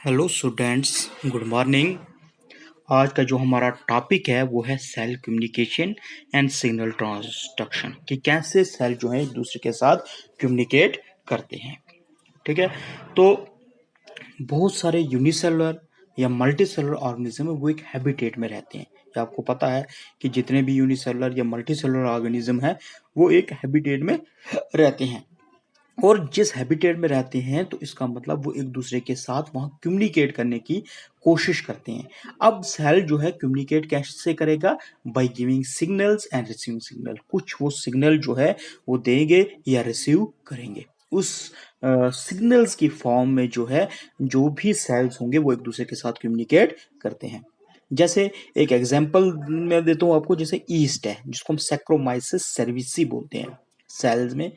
Hello students, good morning. आज का जो हमारा टॉपिक है वो है cell communication and signal transduction, कि कैसे सेल जो है एक दूसरे के साथ कम्युनिकेट करते हैं। ठीक है, तो बहुत सारे यूनिसेलुलर या मल्टीसेलुलर ऑर्गेनिज्म वो एक हैबिटेट में रहते हैं। ये आपको पता है कि जितने भी यूनिसेलुलर या मल्टीसेलुलर ऑर्गेनिज्म है वो एक हैबिटेट में रहते हैं, और जिस हैबिटेट में रहते हैं तो इसका मतलब वो एक दूसरे के साथ वहां कम्युनिकेट करने की कोशिश करते हैं। अब सेल जो है कम्युनिकेट कैसे करेगा? By giving signals and receiving signal. कुछ वो सिग्नल जो है वो देंगे या रिसीव करेंगे। उस सिग्नल्स की फॉर्म में जो है जो भी सेल्स होंगे वो एक दूसरे के साथ कम्युनिकेट करते हैं। जैसे एक एग्जांपल मैं देता हूँ आपको, जैसे ईस्ट है जिसको हम सैक्रोमाइसिस सर्विसी बोलते हैं सेल्स में।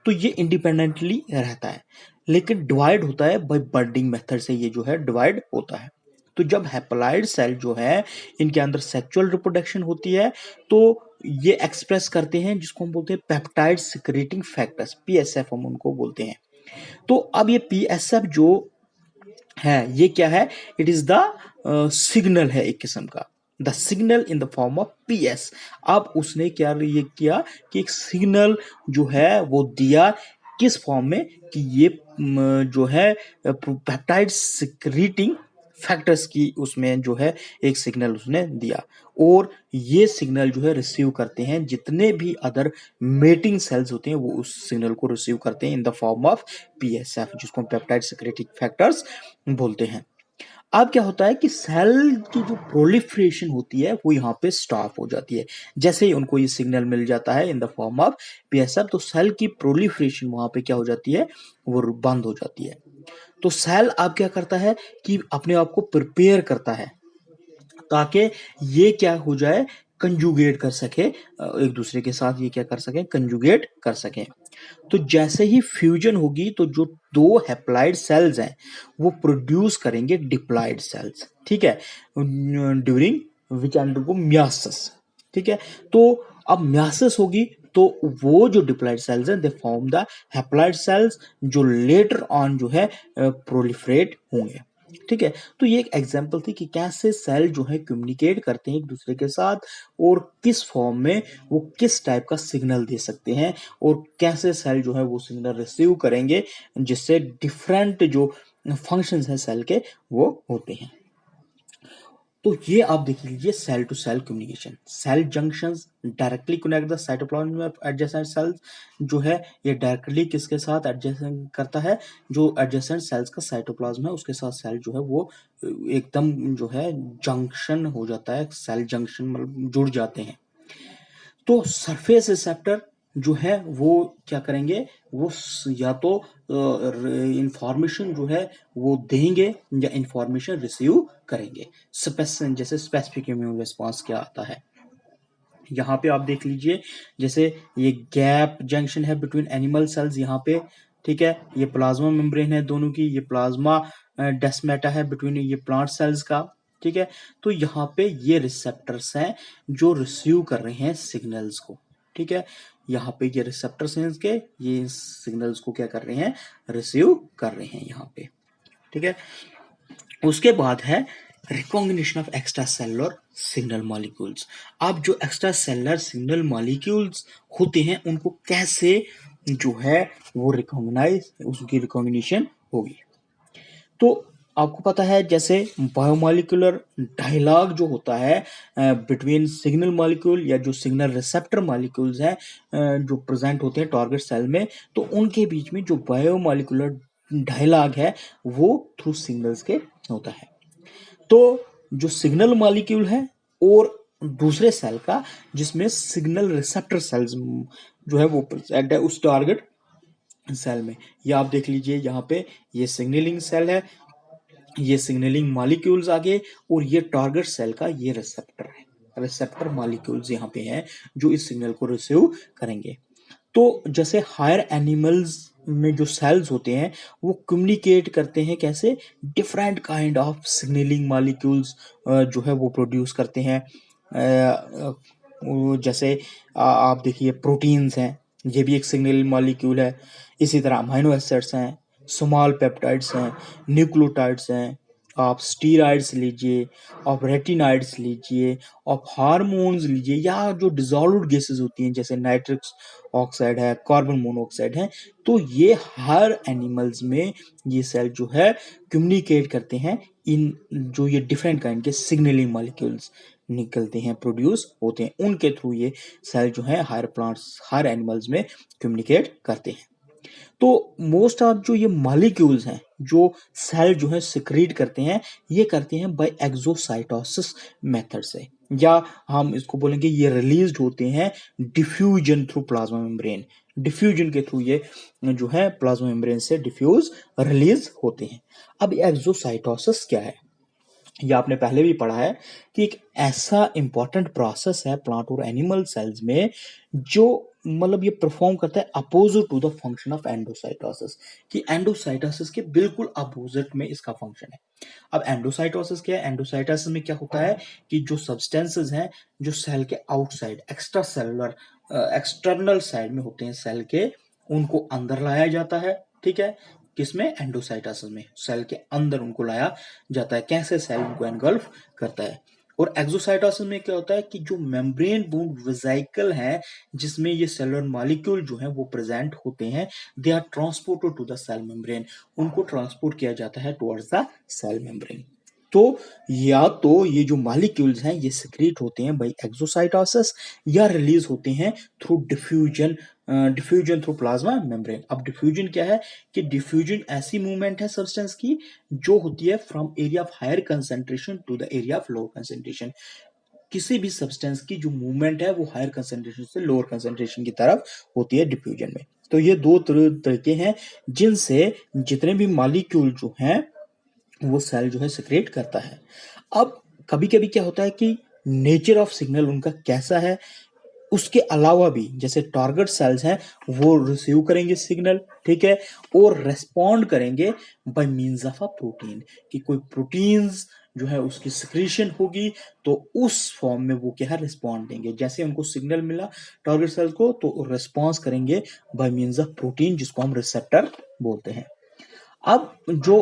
तो ये इंडिपेंडेंटली रहता है, लेकिन डिवाइड होता है बाय बर्डिंग मेथड से। ये जो है डिवाइड होता है। तो जब हैप्लॉइड सेल जो है इनके अंदर सेक्सुअल रिप्रोडक्शन होती है तो ये एक्सप्रेस करते हैं जिसको हम बोलते हैं पेप्टाइड सिक्रेटिंग फैक्टर्स, पीएसएफ हम उनको बोलते हैं। तो अब ये पीएसएफ जो है ये क्या है? इट इज द सिग्नल है एक किस्म का, the signal in the form of PS. अब उसने क्या ये किया कि एक सिग्नल जो है वो दिया, किस फॉर्म में? कि ये जो है पेप्टाइड सिक्रीटिंग फैक्टर्स की उसमें जो है एक सिग्नल उसने दिया, और ये सिग्नल जो है रिसीव करते हैं जितने भी अदर मेटिंग सेल्स होते हैं वो उस सिग्नल को रिसीव करते हैं in the form of PSF, जिसको हम पेप्टाइड सिक्रेटिंग फैक्टर्स बोलते हैं। अब क्या होता है कि सेल की जो प्रोलिफरेशन होती है वो यहाँ पे स्टॉप हो जाती है। जैसे ही उनको ये सिग्नल मिल जाता है in the form of PSF, तो सेल की प्रोलिफरेशन वहां पे क्या हो जाती है? वो बंद हो जाती है। तो सेल अब क्या करता है कि अपने आप को प्रिपेयर करता है ताकि ये क्या हो जाए, कंजुगेट कर सके, एक दूसरे के साथ ये क्या कर सके, कंजुगेट कर सके। तो जैसे ही फ्यूजन होगी तो जो दो हैप्लॉइड सेल्स हैं वो प्रोड्यूस करेंगे डिप्लॉइड सेल्स। ठीक है, ड्यूरिंग विच अंडरगो मियासिस। ठीक है, तो अब मियासिस होगी तो वो जो डिप्लॉइड सेल्स हैं they form the haploid cells जो लेटर ऑन जो है प्रोलिफरेट होंगे। ठीक है, तो ये एक एग्जांपल थी कि कैसे सेल जो है कम्युनिकेट करते हैं एक दूसरे के साथ, और किस फॉर्म में वो किस टाइप का सिग्नल दे सकते हैं, और कैसे सेल जो है वो सिग्नल रिसीव करेंगे, जिससे डिफरेंट जो फंक्शंस हैं सेल के वो होते हैं। तो ये आप देख लीजिए cell to cell communication. Cell junctions directly connect the cytoplasm में एडजेसेंट सेल्स, जो है ये डायरेक्टली किसके साथ एडजेसेंट करता है? जो एडजेसेंट सेल्स का साइटोप्लाज्म है उसके साथ सेल जो है वो एकदम जो है जंक्शन हो जाता है, सेल जंक्शन मतलब जुड़ जाते हैं। तो सरफेस रिसेप्टर जो है वो क्या करेंगे? वो या तो इंफॉर्मेशन जो है वो देंगे या इंफॉर्मेशन रिसीव करेंगे। जैसे स्पेसिफिक इम्यून रिस्पांस क्या आता है यहाँ पे आप देख लीजिए। जैसे ये गैप जंक्शन है बिटवीन एनिमल सेल्स यहाँ पे। ठीक है, ये प्लाज्मा मेम्ब्रेन है दोनों की, ये प्लाज्मा डेस्मेटा है बिटवीन ये प्लांट सेल्स का। ठीक है, तो यहाँ पे ये रिसेप्टर्स हैं जो रिसीव कर रहे हैं सिग्नल्स को। ठीक है, यहाँ पे ये रिसेप्टर्स हैं इसके, ये सिग्नल्स को क्या कर रहे हैं? रिसीव कर रहे हैं यहाँ पे। ठीक है, उसके बाद है recognition of extra cellular signal molecules. अब जो एक्स्ट्रा सेलुलर सिग्नल मॉलिक्यूल्स होते हैं उनको कैसे जो है वो रिकॉग्नाइज, उसकी रिकॉग्निशन होगी। तो आपको पता है जैसे बायोमोलिकुलर डायलॉग जो होता है बिटवीन सिग्नल मॉलिक्यूल या जो सिग्नल रिसेप्टर मॉलिक्यूल्स हैं जो प्रेजेंट होते हैं टारगेट सेल में, तो उनके बीच में जो बायोमोलिकुलर डायलॉग है वो थ्रू सिग्नल्स के होता है। तो जो सिग्नल मॉलिक्यूल है और दूसरे सेल का जिसमें सिग्नल रिसेप्टर सेल्स जो है वो प्रेजेंट है उस टारगेट सेल में, ये आप देख लीजिए यहाँ पे ये सिग्नलिंग सेल है, ये सिग्नलिंग मॉलिक्यूल्स आगे, और ये टारगेट सेल का ये रिसेप्टर है, रिसेप्टर मॉलिक्यूल्स यहाँ पे हैं जो इस सिग्नल को रिसीव करेंगे। तो जैसे हायर एनिमल्स में जो सेल्स होते हैं वो कम्युनिकेट करते हैं कैसे? Different kind of signalling molecules जो है वो प्रोड्यूस करते हैं। जैसे आप देखिए प्रोटीन्स हैं, ये भी एक सिग्नलिंग मॉलिक्यूल है। इसी तरह अमाइनो एसिड्स हैं, स्मॉल पेप्टाइड्स हैं, न्यूक्लियोटाइड्स हैं, आप स्टीरॉइड्स लीजिए, आप रेटिनॉइड्स लीजिए, आप हार्मोन्स लीजिए, या जो डिज़ोल्व्ड गैसेस होती हैं जैसे नाइट्रस ऑक्साइड है, कार्बन मोनोऑक्साइड है, तो ये हर एनिमल्स में ये सेल जो है कम्युनिकेट करते हैं इन जो ये डिफरेंट काइंड के सिग्नलिंग मॉलिक्यूल्स निकलते हैं, प्रोड्यूस होते हैं, उनके थ्रू ये सेल जो है हर प्लांट्स हर एनिमल्स में कम्युनिकेट करते हैं। तो मोस्ट ऑफ जो ये मॉलिक्यूल्स हैं जो सेल जो है सिक्रीट करते हैं, ये करते हैं बाय एक्सोसाइटोसिस मेथड से, या हम इसको बोलेंगे ये रिलीज्ड होते हैं diffusion through plasma membrane. Diffusion के थ्रू ये जो है प्लाज्मा मेम्ब्रेन से डिफ्यूज रिलीज होते हैं। अब एक्सोसाइटोसिस क्या है, ये आपने पहले भी पढ़ा है कि एक ऐसा इंपॉर्टेंट प्रोसेस है प्लांट और एनिमल सेल्स में जो मतलब ये परफॉर्म करता है opposite to the function of endocytosis, कि एंडोसाइटोसिस के बिल्कुल अपोजिट में इसका फंक्शन है। अब एंडोसाइटोसिस क्या है, एंडोसाइटोसिस में क्या होता है कि जो सब्सटेंसेस हैं जो सेल के outside extra cellular external side में होते हैं सेल के, उनको अंदर लाया जाता है। ठीक है, किसमें, एंडोसाइटोसिस में सेल के अंदर उनको लाया जाता है। कैसे, सेल उनको एनगल्फ करता है। और एक्सोसाइटोसिस में क्या होता है कि जो मेम्ब्रेन बाउंड वेसिकल है जिसमें ये सेलुलर मॉलिक्यूल जो है वो प्रेजेंट होते हैं, they are transported to the cell membrane, उनको ट्रांसपोर्ट किया जाता है टुवर्ड्स द सेल मेम्ब्रेन। तो या तो ये जो मॉलिक्यूल्स हैं ये सिक्रीट होते हैं बाय एक्सोसाइटोसिस, या रिलीज होते हैं through diffusion, diffusion through plasma membrane. अब डिफ्यूजन क्या है कि डिफ्यूजन ऐसी मूवमेंट है सब्सटेंस की जो होती है from area of higher concentration to the area of lower concentration. किसी भी सब्सटेंस की जो मूवमेंट है वो हायर कंसेंट्रेशन से लोअर कंसेंट्रेशन की तरफ होती है डिफ्यूजन में। तो ये दो तरीके हैं जिनसे जितने भी मॉलिक्यूल जो हैं वो सेल जो है सिक्रेट करता है। अब कभी कभी क्या होता है कि नेचर ऑफ सिग्नल उनका कैसा है, उसके अलावा भी जैसे टारगेट सेल्स हैं वो रिसीव करेंगे सिग्नल, ठीक है, और रेस्पॉन्ड करेंगे by means of a protein, कि कोई प्रोटीन्स जो है उसकी सिक्रीशन होगी तो उस फॉर्म में वो क्या है रिस्पॉन्ड देंगे। जैसे उनको सिग्नल मिला टारगेट सेल को तो रिस्पॉन्स करेंगे बाय मींस ऑफ प्रोटीन जिसको हम रिसेप्टर बोलते हैं। अब जो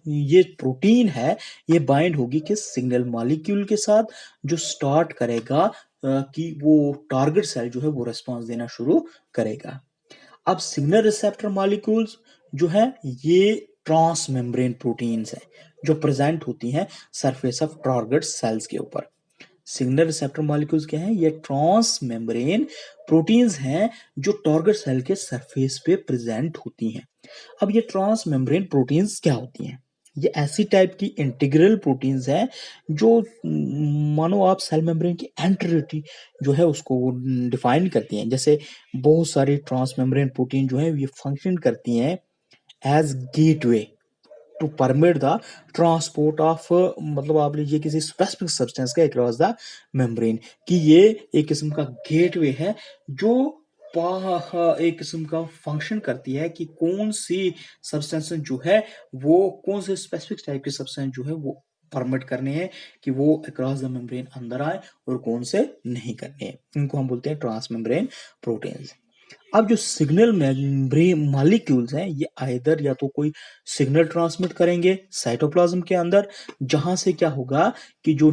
ये प्रोटीन है ये बाइंड होगी किस सिग्नल मॉलिक्यूल के साथ, जो स्टार्ट करेगा कि वो टारगेट सेल जो है वो रेस्पॉन्स देना शुरू करेगा। अब सिग्नल रिसेप्टर मॉलिक्यूल्स जो है ये ट्रांस मेम्ब्रेन प्रोटीन्स हैं जो प्रेजेंट होती हैं सरफेस ऑफ टारगेट सेल्स के ऊपर। सिग्नल रिसेप्टर मॉलिक्यूल्स क्या हैं, ये ट्रांस मेम्ब्रेन प्रोटीन्स हैं जो टारगेट सेल के सरफेस पे प्रेजेंट होती हैं। अब ये ट्रांस मेम्ब्रेन प्रोटीन्स क्या होती हैं, ये ऐसी टाइप की इंटीग्रल प्रोटीन्स हैं जो मानो आप सेल मेम्ब्रेन की एंटिरिटी जो है उसको वो डिफाइन करती हैं। जैसे बहुत सारी ट्रांस मेम्ब्रेन प्रोटीन जो है ये फंक्शन करती हैं as gateway to permit the transport of, मतलब आप लीजिए किसी स्पेसिफिक सब्सटेंस का अक्रॉस द मेम्ब्रेन, कि ये एक किस्म का गेटवे है जो एक किस्म का फंक्शन करती है कि कौन सी सब्सटेंस जो है वो कौन से स्पेसिफिक टाइप के सब्सटेंस जो है वो परमिट करने हैं कि वो अक्रॉस द मेम्ब्रेन अंदर आए और कौन से नहीं करने हैं। इनको हम बोलते हैं ट्रांस मेम्ब्रेन प्रोटीन्स। अब जो सिग्नल मेम्ब्रेन मॉलिक्यूल्स हैं ये आइदर या तो कोई सिग्नल ट्रांसमिट करेंगे साइटोप्लाज्म के अंदर, जहां से क्या होगा कि जो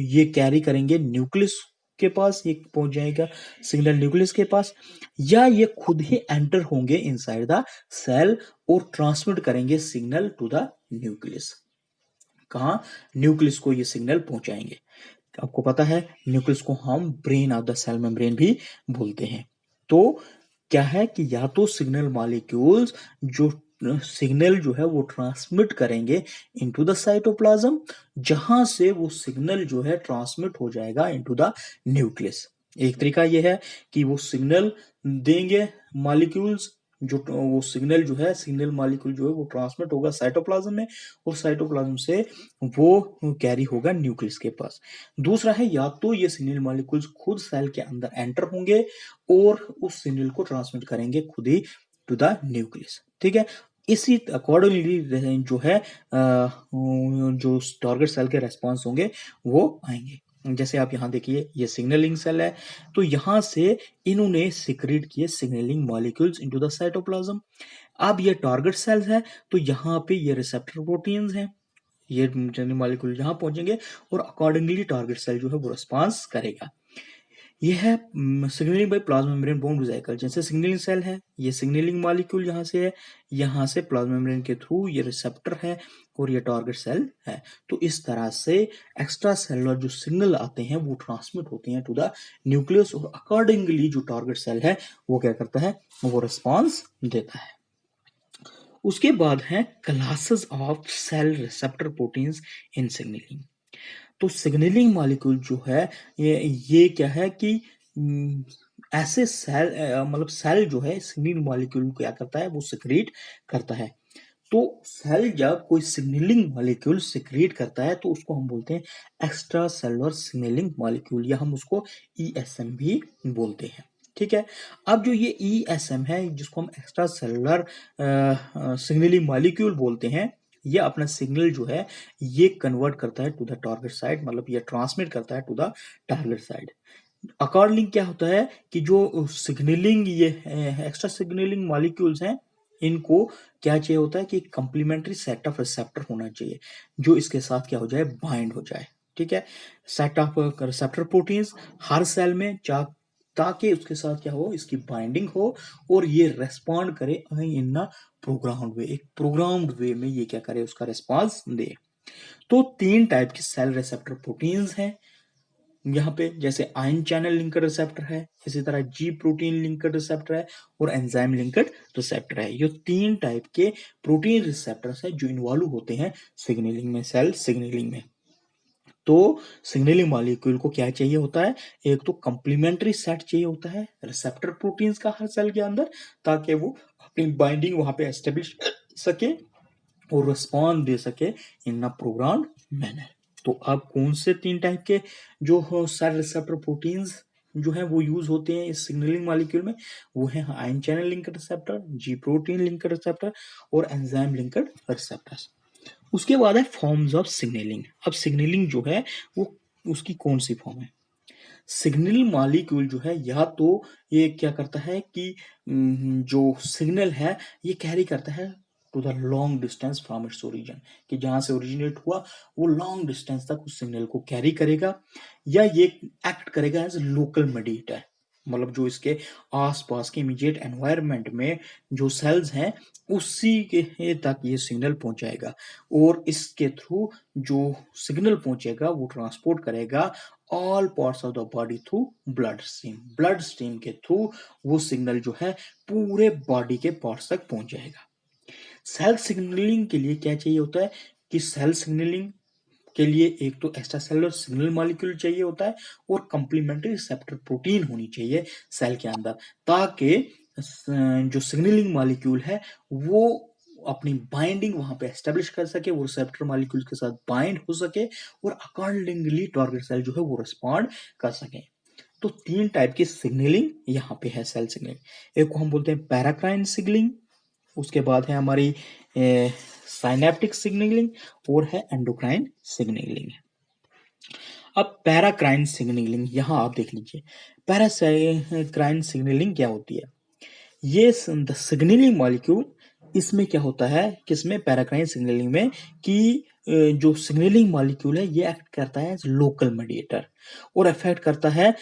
ये कैरी करेंगे न्यूक्लियस के पास, ये पहुंच जाएगा सिग्नल न्यूक्लियस के पास, या ये खुद ही एंटर होंगे इनसाइड द सेल और ट्रांसमिट करेंगे सिग्नल टू द न्यूक्लियस। कहा, न्यूक्लियस को ये सिग्नल पहुंचाएंगे। आपको पता है न्यूक्लियस को हम brain of the cell membrane भी बोलते हैं। तो क्या है कि या तो सिग्नल मॉलिक्यूल्स जो सिग्नल जो है वो ट्रांसमिट करेंगे इनटू द साइटोप्लाज्म, जहां से वो सिग्नल जो है ट्रांसमिट हो जाएगा इनटू द न्यूक्लियस। एक तरीका ये है कि वो सिग्नल देंगे मॉलिक्यूल्स, जो वो सिग्नल जो है सिग्नल मॉलिक्यूल जो है वो ट्रांसमिट होगा साइटोप्लाज्म में और साइटोप्लाज्म से वो कैरी होगा न्यूक्लियस के पास। दूसरा है या तो ये सिग्नल मॉलिक्यूल्स खुद सेल के अंदर एंटर होंगे और उस सिग्नल को ट्रांसमिट करेंगे खुद ही टू द न्यूक्लियस। ठीक है, इसी अकॉर्डिंगली जो है जो टारगेट सेल के रेस्पॉन्स होंगे वो आएंगे। जैसे आप यहाँ देखिए ये सिग्नलिंग सेल है, तो यहाँ से इन्होंने सिक्रीट किए signalling molecules into the cytoplasm. अब ये टारगेट सेल्स है तो यहाँ पे ये रिसेप्टर प्रोटीन्स हैं, ये सिग्नलिंग मॉलिक्यूल यहाँ पहुंचेंगे और अकॉर्डिंगली टारगेट सेल जो है वो रिस्पॉन्स करेगा। ये है signalling by plasma membrane bound vesicle. जैसे सिग्नलिंग सेल है, ये सिग्नलिंग मॉलिक्यूल यहाँ से है, यहाँ से प्लाज्मा मेम्ब्रेन के थ्रू ये रिसेप्टर है और ये टारगेट सेल है। तो इस तरह से एक्स्ट्रा सेलुलर जो सिग्नल आते हैं वो ट्रांसमिट होते हैं टू द न्यूक्लियस और अकॉर्डिंगली जो टारगेट सेल है वो क्या करता है, वो रिस्पॉन्स देता है। उसके बाद है classes of cell receptor proteins in signalling. तो सिग्नलिंग मॉलिक्यूल जो है ये क्या है कि ऐसे सेल मतलब सेल जो है सिग्नलिंग मॉलिक्यूल क्या करता है, वो सिक्रीट करता है। तो सेल जब कोई सिग्नलिंग मॉलिक्यूल सिक्रीट करता है तो उसको हम बोलते हैं एक्स्ट्रा सेलुलर सिग्नलिंग मॉलिक्यूल, या हम उसको ईएसएम भी बोलते हैं। ठीक है। अब जो ये ईएसएम है जिसको हम एक्स्ट्रा सेलुलर सिग्नलिंग मॉलिक्यूल बोलते हैं, ये अपना सिग्नल जो है ये कन्वर्ट करता है टू द टारगेट साइड, मतलब ये ट्रांसमिट करता है to the target side. According क्या होता है कि जो सिग्नलिंग ये एक्स्ट्रा सिग्नलिंग मॉलिक्यूल्स हैं, इनको क्या चाहिए होता है कि कंप्लीमेंट्री सेट ऑफ रिसेप्टर होना चाहिए जो इसके साथ क्या हो जाए, बाइंड हो जाए। ठीक है। सेट ऑफ रिसेप्टर प्रोटीन्स हर सेल में ताकि उसके साथ क्या हो, इसकी बाइंडिंग हो और ये रेस्पॉन्ड करे इन प्रोग्राम्ड वे, एक प्रोग्राम्ड वे में ये क्या करे, उसका रिस्पॉन्स दे। तो 3 टाइप के सेल रिसेप्टर प्रोटीन्स हैं यहाँ पे, जैसे आयन चैनल लिंकर रिसेप्टर है, इसी तरह जी प्रोटीन लिंकर रिसेप्टर है और एंजाइम लिंकर रिसेप्टर है। ये 3 टाइप के प्रोटीन रिसेप्टर्स है जो इन्वॉल्व होते हैं सिग्नलिंग में, सेल सिग्नलिंग में। तो सिग्नलिंग मॉलिक्यूल को क्या चाहिए होता है, एक तो कंप्लीमेंट्री सेट चाहिए होता है रिसेप्टर प्रोटीन्स का हर सेल के अंदर, ताकि वो अपनी बाइंडिंग वहां पे एस्टेब्लिश सके और रिस्पॉन्ड दे सके इन अ प्रोग्राम मैनर। तो अब कौन से 3 टाइप के जो सेल रिसेप्टर प्रोटीन्स जो है वो यूज होते हैं इस सिग्नलिंग मॉलिक्यूल में, वो है आयन चैनल लिंकर रिसेप्टर, जी प्रोटीन लिंकर रिसेप्टर और एंजाइम लिंकर रिसेप्टर्स। उसके बाद है फॉर्म्स ऑफ सिग्नलिंग। अब सिग्नलिंग जो है वो उसकी कौन सी फॉर्म है। सिग्नल मॉलिक्यूल जो है या तो ये क्या करता है कि जो सिग्नल है ये कैरी करता है to the long distance from its origin, कि जहां से ओरिजिनेट हुआ वो लॉन्ग डिस्टेंस तक उस सिग्नल को कैरी करेगा, या ये एक्ट करेगा एज लोकल मेडिएटर, मतलब जो इसके आसपास के इमीडिएट एनवायरनमेंट में जो सेल्स हैं उसी के तक ये सिग्नल पहुंचाएगा और इसके थ्रू जो सिग्नल पहुंचेगा वो ट्रांसपोर्ट करेगा all parts of the body through blood stream. Blood stream के थ्रू वो सिग्नल जो है पूरे बॉडी के पार्ट्स तक पहुंच जाएगा। सेल सिग्नलिंग के लिए क्या चाहिए होता है कि सेल सिग्नलिंग के लिए एक तो एक्स्ट्रा सेलुलर सिग्नल मॉलिक्यूल चाहिए होता है और कंप्लीमेंट्री रिसेप्टर प्रोटीन होनी चाहिए सेल के अंदर, ताकि जो सिग्नलिंग मॉलिक्यूल है वो अपनी बाइंडिंग वहां पे एस्टेब्लिश कर सके, वो रिसेप्टर मॉलिक्यूल के साथ बाइंड हो सके और अकॉर्डिंगली टारगेट सेल जो है वो रिस्पॉन्ड कर सके। तो 3 टाइप की सिग्नलिंग यहाँ पे है सेल सिग्नलिंग। एक को हम बोलते हैं पैराक्राइन सिग्नलिंग, उसके बाद है हमारी साइनेप्टिक सिग्नलिंग और है एंडोक्राइन सिग्नलिंग। अब पैराक्राइन सिग्नलिंग यहां आप देख लीजिए, पैराक्राइन सिग्नलिंग क्या होती है। ये सिग्नलिंग मॉलिक्यूल, इसमें क्या होता है किसमें, पैराक्राइन सिग्नलिंग में, कि जो सिग्नलिंग मॉलिक्यूल है ये एक्ट करता है लोकल मेडिएटर और अफेक्ट करता है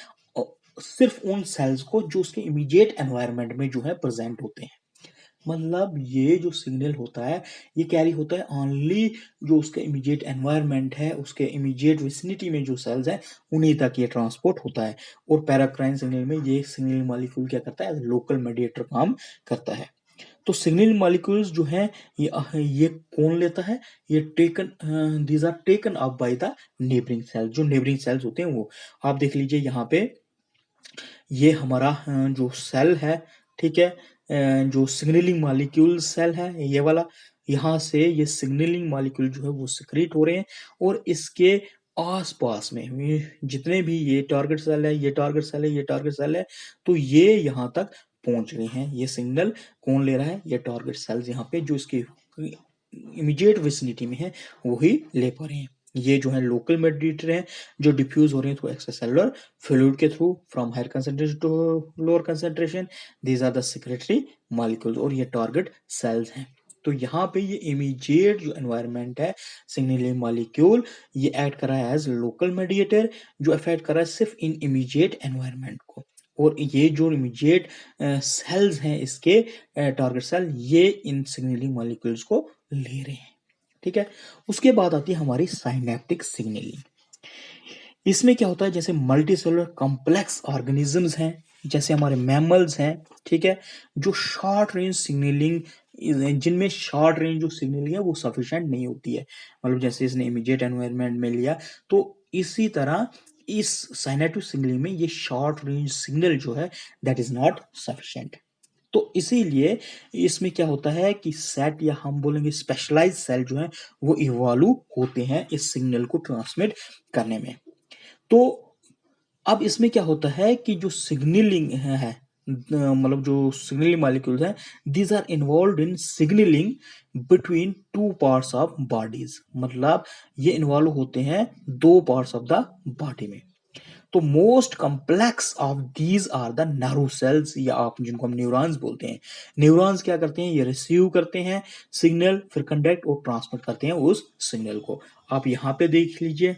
सिर्फ उन सेल्स को जो उसके इमीडिएट एनवायरनमेंट में जो है प्रेजेंट होते हैं। मतलब ये जो सिग्नल होता है ये कैरी होता है ओनली जो उसके इमीडिएट एनवायरनमेंट है, उसके इमीडिएट विसिनिटी में जो सेल्स हैं उन्हीं तक ये ट्रांसपोर्ट होता है। और पैराक्राइन सिग्नल में ये सिग्नल मॉलिक्यूल क्या करता है, लोकल मेडिएटर काम करता है। तो सिग्नल मॉलिक्यूल्स जो हैं ये कौन लेता है, ये taken these are taken up by the neighbouring cells. जो नेबरिंग सेल्स होते हैं वो आप देख लीजिए यहाँ पे, ये हमारा जो सेल है, ठीक है, जो सिग्नलिंग मॉलिक्यूल सेल है ये वाला, यहाँ से ये सिग्नलिंग मॉलिक्यूल जो है वो सिक्रीट हो रहे हैं और इसके आसपास में जितने भी ये टारगेट सेल है, ये टारगेट सेल है, ये टारगेट सेल है, तो ये यहाँ तक पहुंच रहे हैं। ये सिग्नल कौन ले रहा है, ये टारगेट सेल्स यहाँ पे जो इसके इमीडिएट विसिनिटी में है वही ले पा रहे हैं। ये जो है लोकल मेडिएटर हैं जो डिफ्यूज हो रहे हैं थ्रू एक्स्ट्रासेलुलर फ्लूइड के through from higher concentration to lower concentration. These are the secretory molecules और ये टारगेट सेल्स हैं। तो यहाँ पे ये इमीडिएट जो एनवायरनमेंट है सिग्नलिंग मॉलिक्यूल ये एक्ट कर रहा है एज लोकल मेडिएटर, जो अफेक्ट कर रहा है सिर्फ इन इमीडिएट एनवायरनमेंट को। और ये जो इमीडिएट सेल्स हैं इसके टारगेट सेल, ये इन सिग्नलिंग मॉलिक्यूल्स को ले रहे हैं। ठीक है, उसके बाद आती है हमारी साइनेप्टिक सिग्नलिंग। इसमें क्या होता है, जैसे मल्टी सेलुलर कॉम्प्लेक्स ऑर्गेनिजम्स हैं, जैसे हमारे मैमल्स हैं, ठीक है, जो शॉर्ट रेंज सिग्नलिंग, जिनमें शॉर्ट रेंज जो सिग्नलिंग है वो सफिशिएंट नहीं होती है, मतलब जैसे इसने इमीडिएट एनवायरनमेंट में लिया, तो इसी तरह इस साइनेप्टिक सिग्नलिंग में ये शॉर्ट रेंज सिग्नल जो है दैट इज नॉट सफिशिएंट। तो इसीलिए इसमें क्या होता है कि सेट या हम बोलेंगे स्पेशलाइज सेल जो है वो इवॉल्व होते हैं इस सिग्नल को ट्रांसमिट करने में। तो अब इसमें क्या होता है कि जो सिग्नलिंग है मतलब जो सिग्नलिंग मॉलिक्यूल्स हैं, these are involve in signalling between two parts of bodies, मतलब ये इन्वॉल्व होते हैं दो पार्ट्स ऑफ द बॉडी में। तो most complex of these are the nerve cells, या आप जिनको हम न्यूरॉन्स बोलते हैं। न्यूरॉन्स क्या करते हैं, ये रिसीव करते हैं सिग्नल, फिर कंडक्ट और ट्रांसमिट करते हैं उस सिग्नल को। आप यहाँ पे देख लीजिए,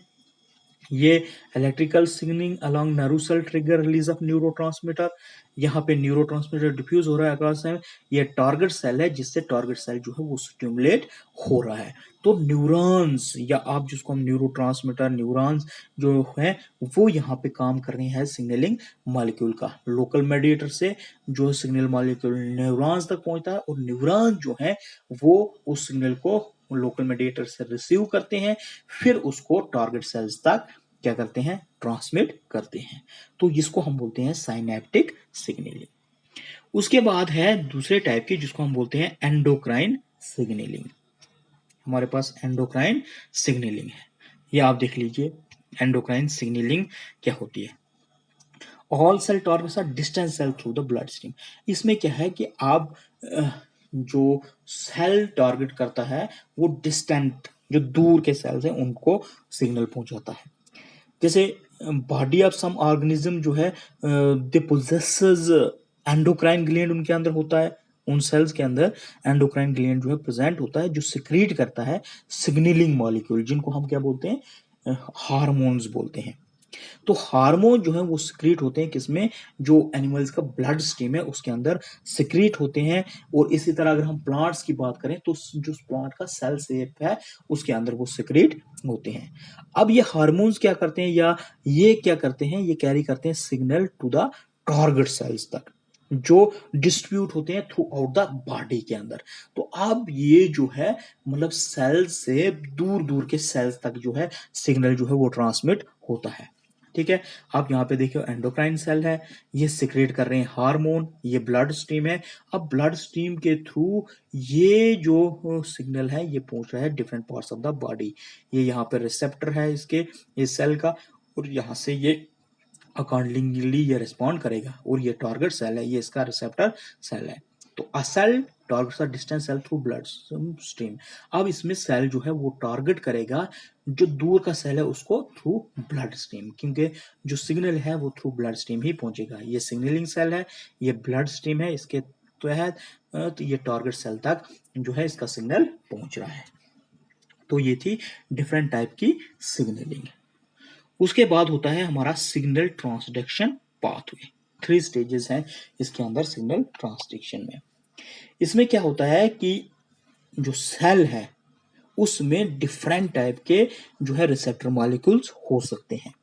ये electrical signalling along nerve cell trigger release of neurotransmitter, यहाँ पे न्यूरोट्रांसमीटर डिफ्यूज हो रहा है अक्रॉस सेल, ये टारगेट सेल है जिससे टारगेट सेल जो है वो स्टिमुलेट हो रहा है। तो न्यूरॉन्स, या आप जिसको हम न्यूरोट्रांसमीटर न्यूरॉन्स जो है वो यहाँ पे काम कर रहे हैं सिग्नलिंग मॉलिक्यूल का, लोकल मेडिएटर से जो सिग्नल मॉलिक्यूल न्यूरॉन्स तक पहुंचता है, और न्यूरॉन जो है वो उस सिग्नल को लोकल मेडिएटर से रिसीव करते हैं, फिर उसको टारगेट सेल्स तक क्या करते हैं, ट्रांसमिट करते हैं। तो इसको हम बोलते हैं साइनेप्टिक सिग्नलिंग। उसके बाद है दूसरे टाइप की जिसको हम बोलते हैं एंडोक्राइन सिग्नलिंग। हमारे पास एंडोक्राइन सिग्नलिंग है, ये आप देख लीजिए एंडोक्राइन सिग्नलिंग क्या होती है। All cell targets are distant cell through the blood stream. इसमें क्या है कि आप जो सेल टारगेट करता है वो डिस्टेंट, जो दूर के सेल्स हैं उनको सिग्नल पहुंचाता है। जैसे बॉडी ऑफ सम ऑर्गेनिज्म जो है दे पोजेसेस एंडोक्राइन ग्लैंड उनके अंदर होता है, उन सेल्स के अंदर एंडोक्राइन ग्लैंड जो है प्रेजेंट होता है, जो सिक्रीट करता है सिग्नलिंग मॉलिक्यूल, जिनको हम क्या बोलते हैं, हार्मोन्स बोलते हैं। तो हार्मोन जो है वो सिक्रीट होते हैं किसमें, जो एनिमल्स का ब्लड स्ट्रीम है उसके अंदर सिक्रीट होते हैं। और इसी तरह अगर हम प्लांट्स की बात करें तो जो प्लांट का सेल शेप है उसके अंदर वो सिक्रीट होते हैं। अब ये हार्मोन्स क्या करते हैं, या ये क्या करते हैं, ये कैरी करते हैं signal to the target cells तक, जो डिस्ट्रीब्यूट होते हैं थ्रू आउट द बॉडी के अंदर। तो अब ये जो है मतलब सेल से दूर दूर के सेल्स तक जो है सिग्नल जो है वो ट्रांसमिट होता है। ठीक है, आप यहाँ पे देखिए एंडोक्राइन सेल है, ये सिक्रेट कर रहे हैं हार्मोन, ये ब्लड स्ट्रीम है। अब ब्लड स्ट्रीम के थ्रू ये जो सिग्नल है ये पहुंच रहा है different parts of the body. ये यहाँ पे रिसेप्टर है इसके, इस सेल का, और यहाँ से ये अकॉर्डिंगली ये रिस्पॉन्ड करेगा, और ये टारगेट सेल है, ये इसका रिसेप्टर सेल है। तो a cell targets the distant cell through bloodstream. अब इसमें सेल जो है वो टारगेट करेगा जो दूर का सेल है उसको थ्रू ब्लड स्ट्रीम, क्योंकि जो सिग्नल है वो थ्रू ब्लड स्ट्रीम ही पहुंचेगा। ये सिग्नलिंग सेल है, ये ब्लड स्ट्रीम है, इसके तहत तो ये टारगेट सेल तक जो है इसका सिग्नल पहुंच रहा है। तो ये थी डिफरेंट टाइप की सिग्नलिंग। उसके बाद होता है हमारा सिग्नल ट्रांसडक्शन पाथवे। 3 स्टेजेस हैं इसके अंदर सिग्नल ट्रांसडक्शन में। इसमें क्या होता है कि जो सेल है उसमें डिफरेंट टाइप के जो है रिसेप्टर मॉलिक्यूल्स हो सकते हैं।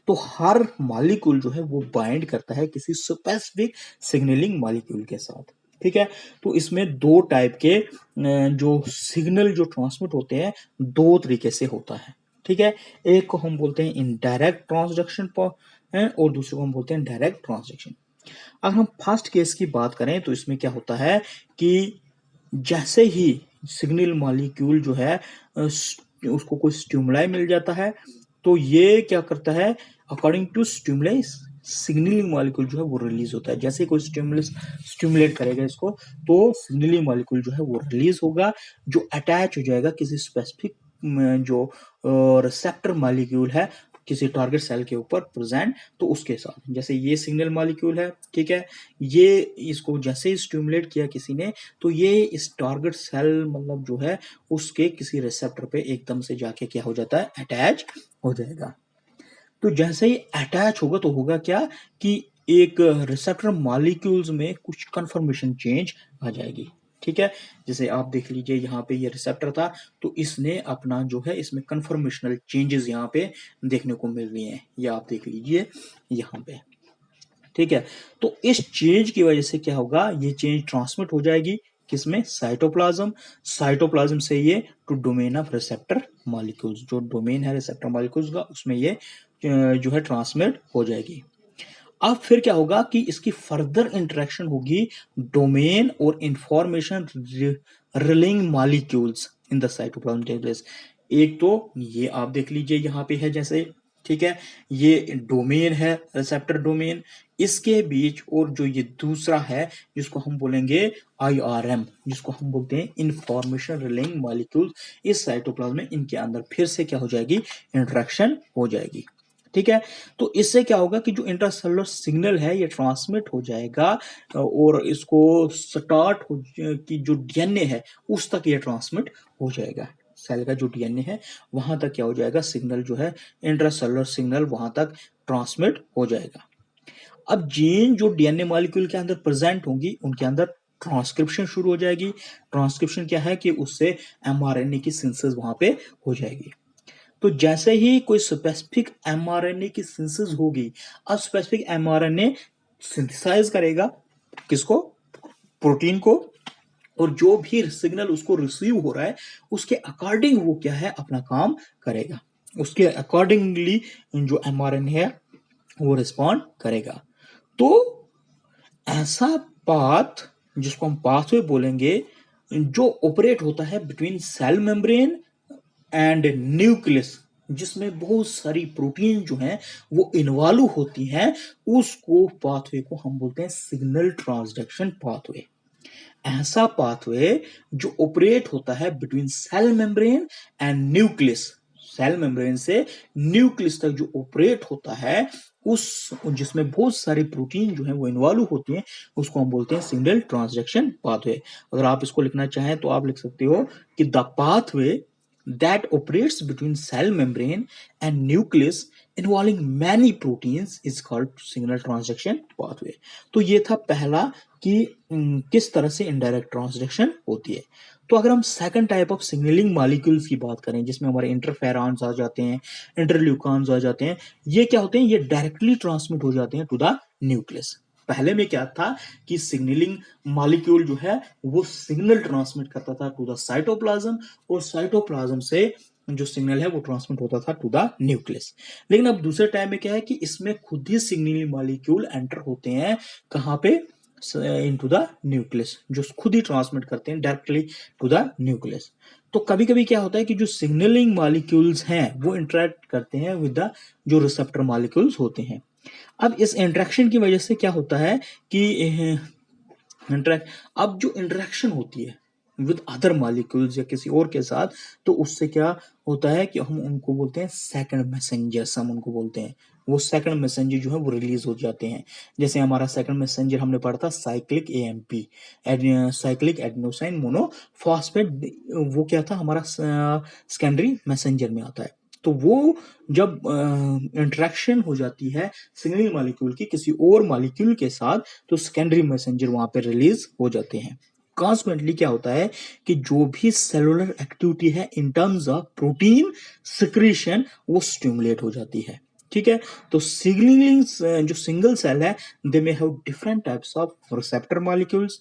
तो हर मॉलिक्यूल जो है वो बाइंड करता है किसी स्पेसिफिक सिग्नलिंग मॉलिक्यूल के साथ। ठीक है, तो इसमें दो टाइप के जो सिग्नल जो ट्रांसमिट होते हैं दो तरीके से होता है। ठीक है, एक को हम बोलते हैं इनडायरेक्ट ट्रांसडक्शन और दूसरे को हम बोलते हैं डायरेक्ट ट्रांसडक्शन। अगर हम फर्स्ट केस की बात करें तो इसमें क्या होता है कि जैसे ही सिग्नल मॉलिक्यूल जो है उसको कोई स्टिमुलाई मिल जाता है तो ये क्या करता है, according to stimuli signalling molecule जो है वो रिलीज होता है। जैसे कोई स्टिमुलेट करेगा इसको तो सिग्नलिंग मॉलिक्यूल जो है वो रिलीज होगा, जो अटैच हो जाएगा किसी स्पेसिफिक जो रिसेप्टर मॉलिक्यूल है किसी टारगेट सेल के ऊपर प्रेजेंट, तो उसके साथ जैसे ये सिग्नल मॉलिक्यूल है, ठीक है, ये इसको जैसे ही स्टिमुलेट किया किसी ने, तो ये इस टारगेट सेल मतलब जो है उसके किसी रिसेप्टर पे एकदम से जाके क्या हो जाता है, अटैच हो जाएगा। तो जैसे ही अटैच होगा तो होगा क्या कि एक रिसेप्टर मॉलिक्यूल्स में कुछ कन्फर्मेशन चेंज आ जाएगी, ठीक है। जैसे आप देख लीजिए यहाँ पे ये रिसेप्टर था, तो इसने अपना जो है इसमें कन्फर्मेशनल चेंजेस यहाँ पे देखने को मिल रही हैं, ये आप देख लीजिए यहाँ पे, ठीक है। तो इस चेंज की वजह से क्या होगा, ये चेंज ट्रांसमिट हो जाएगी किसमें, साइटोप्लाज्म, साइटोप्लाज्म से ये two domain of receptor molecules, जो डोमेन है रिसेप्टर मॉलिक्यूल्स का उसमें ये जो है ट्रांसमिट हो जाएगी। अब फिर क्या होगा कि इसकी फर्दर इंटरेक्शन होगी डोमेन और information relying molecules in the cytoplasm nucleus. एक तो ये आप देख लीजिए यहाँ पे है जैसे, ठीक है, ये डोमेन है रिसेप्टर डोमेन, इसके बीच और जो ये दूसरा है जिसको हम बोलेंगे IRM, जिसको हम बोलते हैं इंफॉर्मेशन रिलेइंग मॉलिक्यूल्स, इस साइटोप्लाज्म में इनके अंदर फिर से क्या हो जाएगी, इंटरेक्शन हो जाएगी, ठीक है। तो इससे क्या होगा कि जो इंट्रासेलुलर सिग्नल है ये ट्रांसमिट हो जाएगा और इसको स्टार्ट हो कि जो DNA है उस तक ये ट्रांसमिट हो जाएगा, सेल का जो DNA है वहां तक क्या हो जाएगा, सिग्नल जो है इंट्रासेलुलर सिग्नल वहां तक ट्रांसमिट हो जाएगा। अब जीन जो DNA मॉलिक्यूल के अंदर प्रेजेंट होंगी उनके अंदर ट्रांसक्रिप्शन शुरू हो जाएगी। ट्रांसक्रिप्शन क्या है कि उससे mRNA की सिंथेसिस वहां पे हो जाएगी। तो जैसे ही कोई स्पेसिफिक mRNA की सिंथेसिस होगी, अब स्पेसिफिक mRNA सिंथेसाइज करेगा किसको, प्रोटीन को, और जो भी सिग्नल उसको रिसीव हो रहा है उसके अकॉर्डिंग वो क्या है अपना काम करेगा, उसके अकॉर्डिंगली जो mRNA है वो रिस्पॉन्ड करेगा। तो ऐसा पाथ जिसको हम पाथवे बोलेंगे जो ऑपरेट होता है between cell membrane and nucleus, जिसमें बहुत सारी प्रोटीन जो हैं वो इन्वॉल्व होती हैं, उसको पाथवे को हम बोलते हैं सिग्नल ट्रांसडक्शन पाथवे। ऐसा पाथवे जो ऑपरेट होता है between cell membrane and nucleus, cell membrane से न्यूक्लियस तक जो ऑपरेट होता है उस जिसमें बहुत सारी प्रोटीन जो है वो इन्वॉल्व होती हैं, उसको हम बोलते हैं सिग्नल ट्रांसडक्शन पाथवे। अगर आप इसको लिखना चाहें तो आप लिख सकते हो कि the pathway that operates between cell membrane and nucleus involving many proteins is called signal transduction pathway। तो ये था पहला कि किस तरह से इनडायरेक्ट ट्रांसडक्शन होती है। तो अगर हम second type of signalling molecules की बात करें जिसमें हमारे इंटरफेरॉन्स आ जाते हैं, इंटरल्यूकान्स आ जाते हैं, ये क्या होते हैं, ये डायरेक्टली ट्रांसमिट हो जाते हैं टू द न्यूक्लियस। पहले में क्या था कि सिग्नलिंग मॉलिक्यूल जो है वो सिग्नल ट्रांसमिट करता था टू द साइटोप्लाज्म और साइटोप्लाज्म से जो सिग्नल है वो ट्रांसमिट होता था टू द न्यूक्लियस। लेकिन अब दूसरे टाइम में क्या है कि इसमें खुद ही सिग्नलिंग मॉलिक्यूल एंटर होते हैं कहां पे, इनटू द न्यूक्लियस, जो खुद ही ट्रांसमिट करते हैं डायरेक्टली टू द न्यूक्लियस। तो कभी कभी क्या होता है कि जो सिग्नलिंग मॉलिक्यूल्स हैं वो इंटरेक्ट करते हैं विद द जो रिसेप्टर मॉलिक्यूल्स होते हैं। अब इस इंटरेक्शन की वजह से क्या होता है कि इंटरेक्ट अब जो इंटरेक्शन होती है विद अदर मॉलिक्यूल्स या किसी और के साथ, तो उससे क्या होता है कि हम उनको बोलते हैं सेकंड मैसेंजर्स, हम उनको बोलते हैं वो सेकंड मैसेंजर जो है वो रिलीज हो जाते हैं। जैसे हमारा सेकंड मैसेंजर हमने पढ़ा था cyclic AMP, cyclic adenosine monophosphate, वो क्या था हमारा सेकेंडरी मैसेंजर में आता है। तो वो जब इंटरेक्शन हो जाती है सिग्नलिंग मॉलिक्यूल की किसी और मॉलिक्यूल के साथ, तो सेकेंडरी मैसेंजर वहां पे रिलीज हो जाते हैं। कॉन्सिक्वेंटली क्या होता है कि जो भी सेलुलर एक्टिविटी है in terms of protein secretion वो स्टिमुलेट हो जाती है, ठीक है। तो सिग्नलिंग जो सिंगल सेल है दे में have different types of receptor molecules.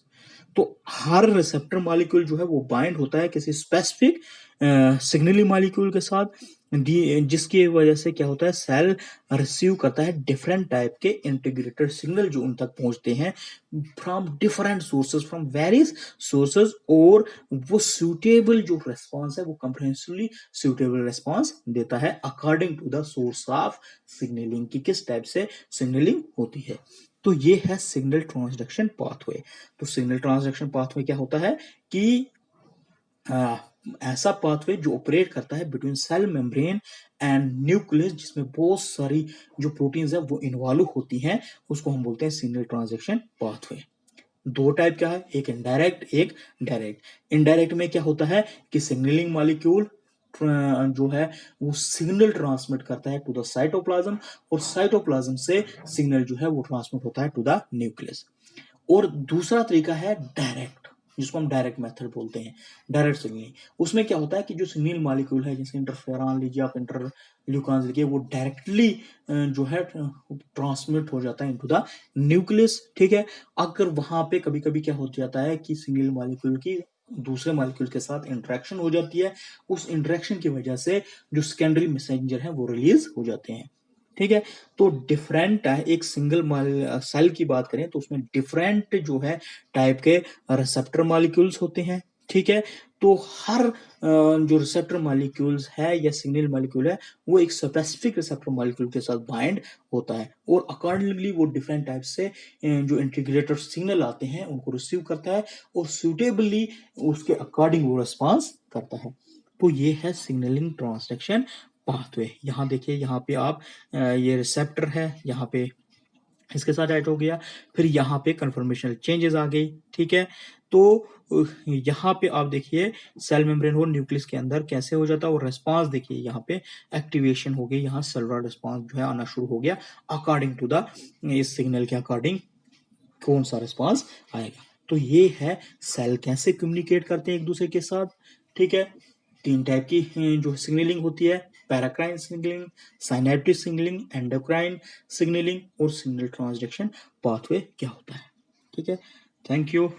तो हर रिसेप्टर मॉलिक्यूल जो है वो बाइंड होता है किसी स्पेसिफिक सिग्नलिंग मॉलिक्यूल के साथ, जिसकी वजह से क्या होता है सेल रिसीव करता है डिफरेंट टाइप के इंटीग्रेटेड सिग्नल जो उन तक पहुंचते हैं from different sources, from various sources, और वो सूटेबल जो रेस्पॉन्स है वो कंप्रेहेंसिवली सूटेबल रेस्पॉन्स देता है according to the source of signalling की किस टाइप से सिग्नलिंग होती है। तो ये है सिग्नल ट्रांसडक्शन पाथवे। तो सिग्नल ट्रांसडक्शन पाथवे क्या होता है कि ऐसा पाथवे जो ऑपरेट करता है between cell membrane and nucleus, जिसमें बहुत सारी जो प्रोटीन्स है वो इन्वॉल्व होती हैं, उसको हम बोलते हैं सिग्नल ट्रांसडक्शन पाथवे। दो टाइप का है, एक इनडायरेक्ट, एक डायरेक्ट। इनडायरेक्ट में क्या होता है कि सिग्नलिंग मॉलिक्यूल जो है वो सिग्नल ट्रांसमिट करता है टू द साइटोप्लाज्म, और साइटोप्लाज्म से सिग्नल जो है वो ट्रांसमिट होता है टू द न्यूक्लियस। और दूसरा तरीका है डायरेक्ट, जिसको हम डायरेक्ट मेथड बोलते हैं, डायरेक्ट सिग्नलिंग। उसमें क्या होता है कि जो सिग्नल मॉलिक्यूल है, जैसे इंटरफेरॉन लीजिए आप, इंटरल्यूकान लीजिए, वो डायरेक्टली जो है ट्रांसमिट हो जाता है इनटू द न्यूक्लियस। ठीक है, अगर वहां पे कभी कभी क्या हो जाता है कि सिग्नल मॉलिक्यूल की दूसरे मॉलिक्यूल के साथ इंटरेक्शन हो जाती है, उस इंटरेक्शन की वजह से जो सेकेंडरी मैसेंजर है वो रिलीज हो जाते हैं। ठीक है, तो डिफरेंट है, एक सिंगल सेल की बात करें तो उसमें डिफरेंट जो है टाइप के रिसेप्टर मॉलिक्यूल्स होते हैं। ठीक है, तो हर जो रिसेप्टर मॉलिक्यूल्स है या सिग्नल मॉलिक्यूल है वो एक स्पेसिफिक रिसेप्टर मॉलिक्यूल के साथ बाइंड होता है, और अकॉर्डिंगली वो डिफरेंट टाइप से जो इंटीग्रेटर सिग्नल आते हैं उनको रिसीव करता है, और सुटेबली उसके अकॉर्डिंग वो रिस्पॉन्स करता है। तो ये है सिग्नलिंग ट्रांसडक्शन पाथवे। यहाँ देखिए, यहाँ पे आप ये रिसेप्टर है, यहाँ पे इसके साथ ऐड हो गया, फिर यहाँ पे कन्फर्मेशनल चेंजेस आ गई। ठीक है, तो यहाँ पे आप देखिए सेल मेम्ब्रेन और न्यूक्लियस के अंदर कैसे हो जाता है, और रेस्पॉन्स देखिए यहाँ पे एक्टिवेशन हो गई, यहाँ सेलुलर रिस्पॉन्स जो है आना शुरू हो गया अकॉर्डिंग टू द इस सिग्नल के अकॉर्डिंग कौन सा रिस्पॉन्स आएगा। तो ये है सेल कैसे कम्युनिकेट करते हैं एक दूसरे के साथ। ठीक है, तीन टाइप की जो सिग्नलिंग होती है, paracrine signalling, synaptic signalling, endocrine signalling, और सिग्नल ट्रांसडक्शन पाथवे क्या होता है। ठीक है, थैंक यू।